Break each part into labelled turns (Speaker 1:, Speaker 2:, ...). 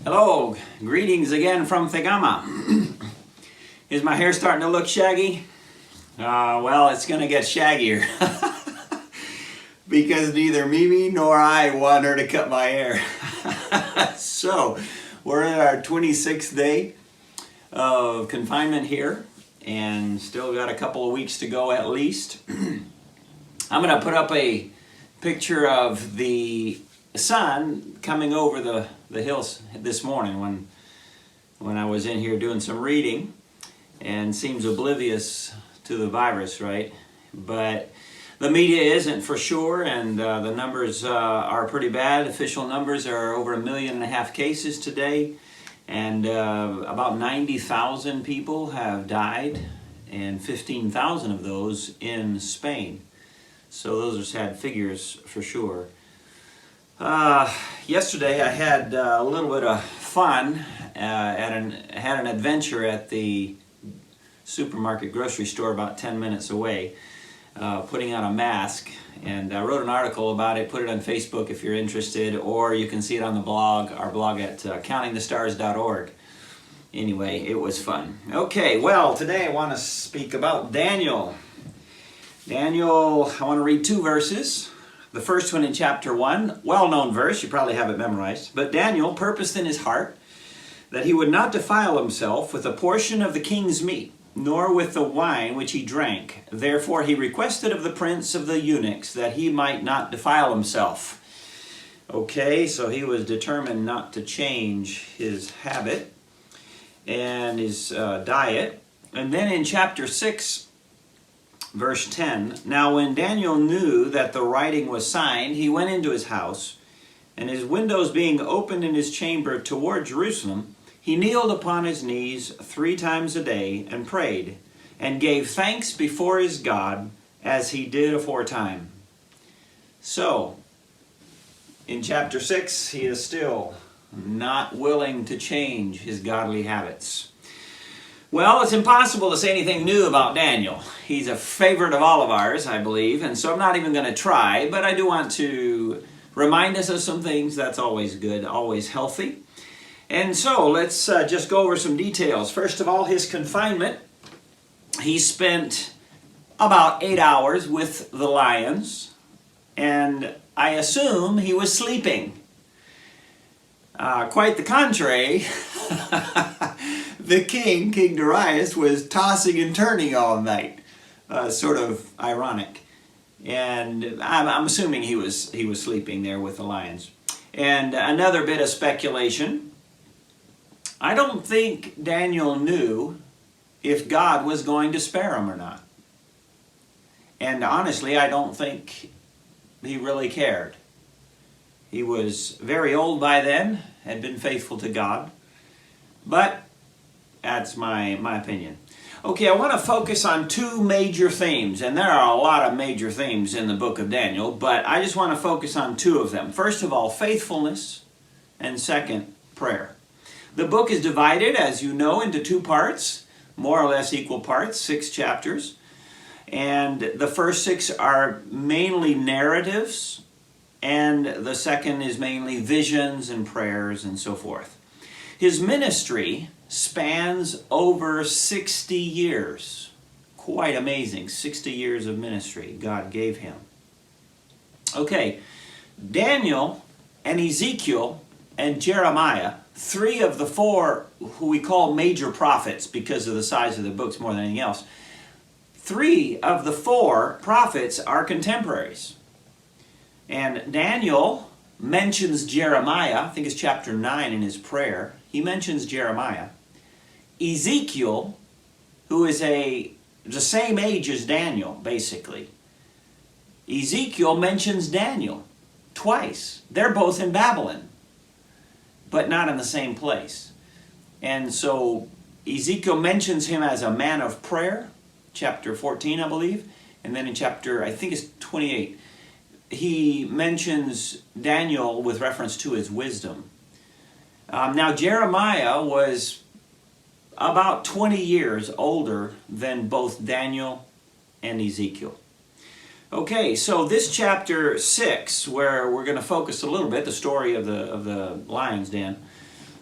Speaker 1: Hello, greetings again from Thegama. Is my hair starting to look shaggy? Well, it's going to get shaggier because neither Mimi nor I want her to cut my hair. So, we're in our 26th day of confinement here and still got a couple of weeks to go at least. I'm going to put up a picture of the sun coming over the hills this morning when I was in here doing some reading, and seems oblivious to the virus, right? But the media isn't for sure, and the numbers are pretty bad. Official numbers are over 1.5 million cases today, and about 90,000 people have died, and 15,000 of those in Spain. So those are sad figures for sure. Yesterday I had a little bit of fun, had an adventure at the supermarket grocery store about 10 minutes away, putting on a mask, and I wrote an article about it, put it on Facebook if you're interested, or you can see it on the blog, our blog at countingthestars.org. Anyway, it was fun. Okay, well, today I want to speak about Daniel. Daniel, I want to read 2 verses. The first one in chapter 1, well-known verse, you probably have it memorized. But Daniel purposed in his heart that he would not defile himself with a portion of the king's meat, nor with the wine which he drank. Therefore he requested of the prince of the eunuchs that he might not defile himself. Okay, so he was determined not to change his habit and his diet. And then in chapter 6, Verse 10, Now when Daniel knew that the writing was signed, he went into his house, and his windows being opened in his chamber toward Jerusalem, he kneeled upon his knees 3 times a day, and prayed, and gave thanks before his God, as he did aforetime. So, in chapter 6, he is still not willing to change his godly habits. Well, it's impossible to say anything new about Daniel. He's a favorite of all of ours, I believe, and so I'm not even going to try, but I do want to remind us of some things. That's always good, always healthy. And so let's just go over some details. First of all, his confinement. He spent about 8 hours with the lions, and I assume he was sleeping. Quite the contrary. The king, King Darius, was tossing and turning all night. Sort of ironic. And I'm assuming he was sleeping there with the lions. And another bit of speculation. I don't think Daniel knew if God was going to spare him or not. And honestly, I don't think he really cared. He was very old by then, had been faithful to God. But that's my opinion. Okay, I want to focus on 2 major themes, and there are a lot of major themes in the book of Daniel, but I just want to focus on 2 of them. First of all, faithfulness, and second, prayer. The book is divided, as you know, into 2 parts, more or less equal parts, 6 chapters, and the first 6 are mainly narratives, and the second is mainly visions and prayers and so forth. His ministry spans over 60 years. Quite amazing. 60 years of ministry God gave him. Okay, Daniel and Ezekiel and Jeremiah, 3 of the 4 who we call major prophets because of the size of the books more than anything else, 3 of the 4 prophets are contemporaries. And Daniel mentions Jeremiah, I think it's chapter 9 in his prayer. He mentions Jeremiah. Ezekiel, who is the same age as Daniel, basically. Ezekiel mentions Daniel twice. They're both in Babylon, but not in the same place. And so Ezekiel mentions him as a man of prayer, chapter 14, I believe. And then in chapter, I think it's 28, he mentions Daniel with reference to his wisdom. Now, Jeremiah was about 20 years older than both Daniel and Ezekiel. Okay, so this chapter 6, where we're going to focus a little bit, the story of the lion's den,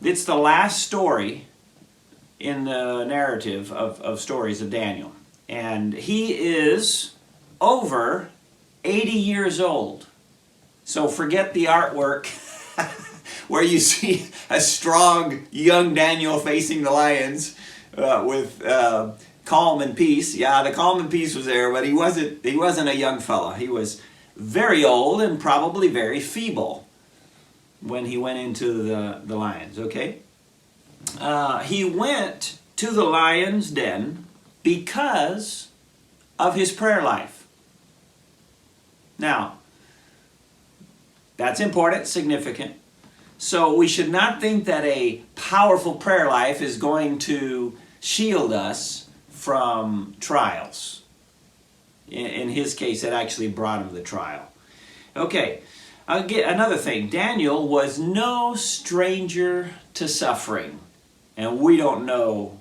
Speaker 1: It's the last story in the narrative of stories of Daniel. And he is over 80 years old. So forget the artwork where you see a strong young Daniel facing the lions with calm and peace. Yeah, the calm and peace was there, but he wasn't a young fellow. He was very old and probably very feeble when he went into the lions, okay? He went to the lion's den because of his prayer life. Now, that's important, significant. So we should not think that a powerful prayer life is going to shield us from trials. In his case, it actually brought him the trial. Okay, I'll get another thing. Daniel was no stranger to suffering. And we don't know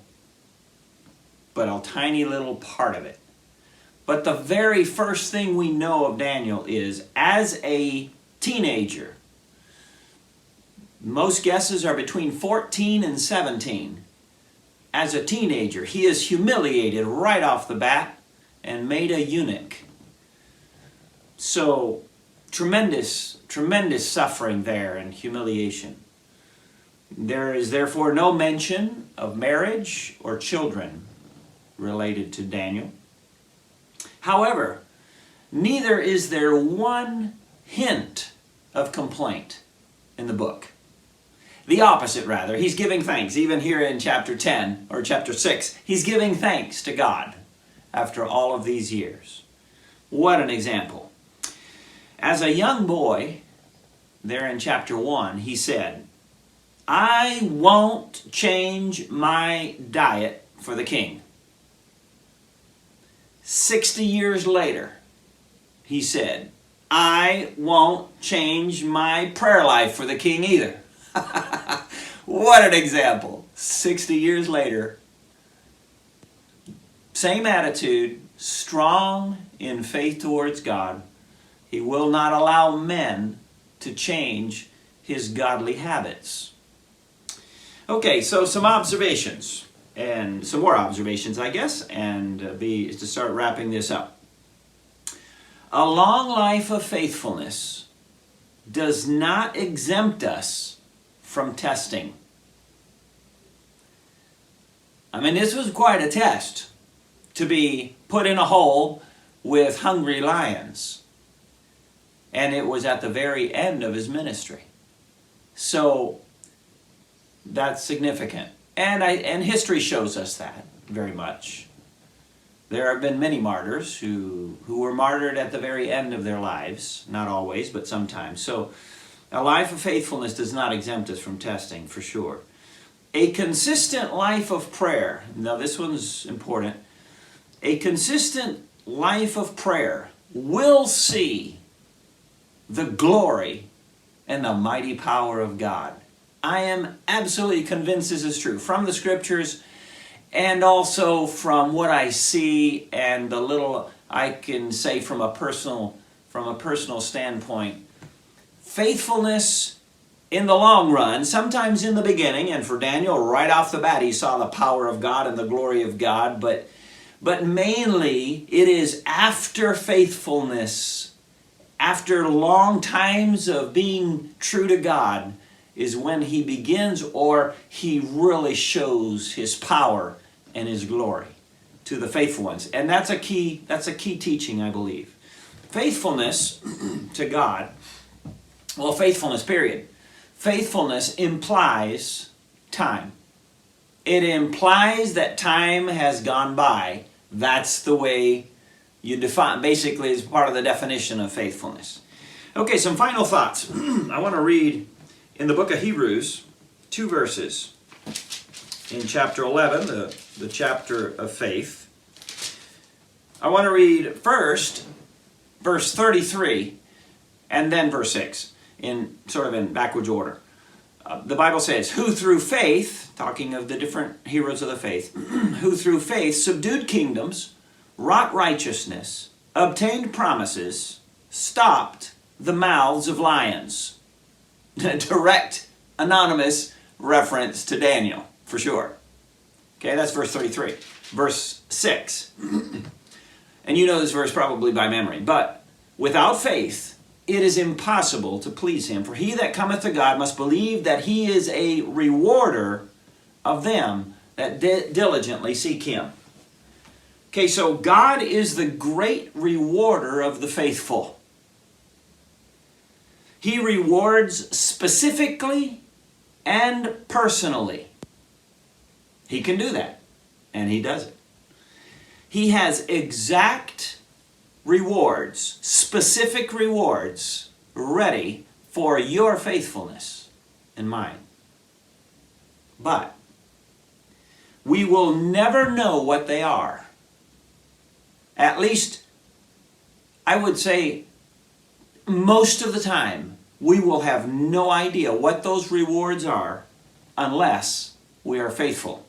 Speaker 1: but a tiny little part of it. But the very first thing we know of Daniel is, as a teenager, most guesses are between 14 and 17. As a teenager, he is humiliated right off the bat and made a eunuch. So, tremendous suffering there and humiliation. There is therefore no mention of marriage or children related to Daniel. However, neither is there one hint of complaint in the book. The opposite, rather. He's giving thanks. Even here in chapter 10 or chapter 6, he's giving thanks to God after all of these years. What an example. As a young boy, there in chapter 1, he said, "I won't change my diet for the king." 60 years later, he said, "I won't change my prayer life for the king either." What an example. 60 years later, same attitude, strong in faith towards God. He will not allow men to change his godly habits. Okay, so some observations, and some more observations, I guess, and to start wrapping this up. A long life of faithfulness does not exempt us from testing. I mean, this was quite a test, to be put in a hole with hungry lions. And it was at the very end of his ministry. So, that's significant. And history shows us that very much. There have been many martyrs who were martyred at the very end of their lives. Not always, but sometimes. So, a life of faithfulness does not exempt us from testing, for sure. A consistent life of prayer. Now, this one's important. A consistent life of prayer will see the glory and the mighty power of God. I am absolutely convinced this is true from the scriptures and also from what I see and the little I can say from a personal standpoint. Faithfulness in the long run, sometimes in the beginning, and for Daniel right off the bat he saw the power of God and the glory of God, but mainly it is after faithfulness, after long times of being true to God, is when he begins, or he really shows his power and his glory to the faithful ones. And that's a key teaching, I believe. Faithfulness to God, well, faithfulness, period. Faithfulness implies time. It implies that time has gone by. That's the way you define, basically, is part of the definition of faithfulness. Okay, some final thoughts. I want to read in the book of Hebrews 2 verses. In chapter 11, the chapter of faith. I want to read first verse 33 and then verse 6. In backwards order. The Bible says, "Who through faith," talking of the different heroes of the faith, "who through faith subdued kingdoms, wrought righteousness, obtained promises, stopped the mouths of lions." Direct, anonymous reference to Daniel, for sure. Okay, that's verse 33. Verse 6. And you know this verse probably by memory. But without faith, it is impossible to please him. For he that cometh to God must believe that he is a rewarder of them that diligently seek him. Okay, so God is the great rewarder of the faithful. He rewards specifically and personally. He can do that, and he does it. He has exact rewards, specific rewards, ready for your faithfulness and mine. But we will never know what they are. At least, I would say, most of the time, we will have no idea what those rewards are unless we are faithful.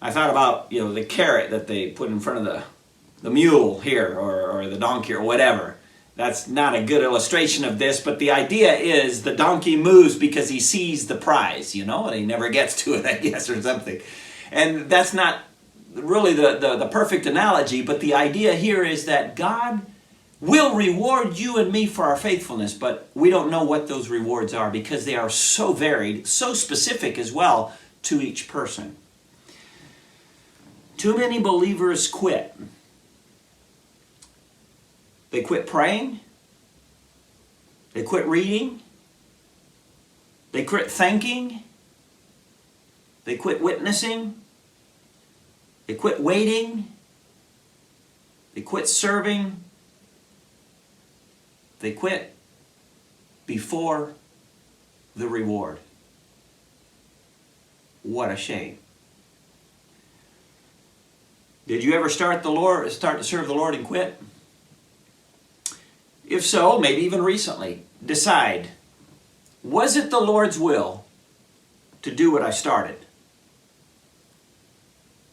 Speaker 1: I thought about, the carrot that they put in front of the mule here, or the donkey, or whatever. That's not a good illustration of this, but the idea is the donkey moves because he sees the prize, and he never gets to it, I guess, or something. And that's not really the perfect analogy, but the idea here is that God will reward you and me for our faithfulness, but we don't know what those rewards are because they are so varied, so specific as well to each person. Too many believers quit. They quit praying. They quit reading. They quit thanking. They quit witnessing. They quit waiting. They quit serving. They quit before the reward. What a shame. Did you ever start to serve the Lord and quit? If so, maybe even recently, decide, was it the Lord's will to do what I started?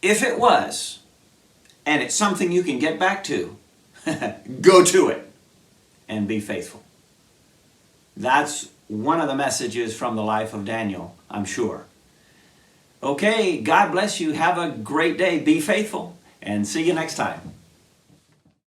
Speaker 1: If it was, and it's something you can get back to, go to it and be faithful. That's one of the messages from the life of Daniel, I'm sure. Okay, God bless you. Have a great day. Be faithful, and see you next time.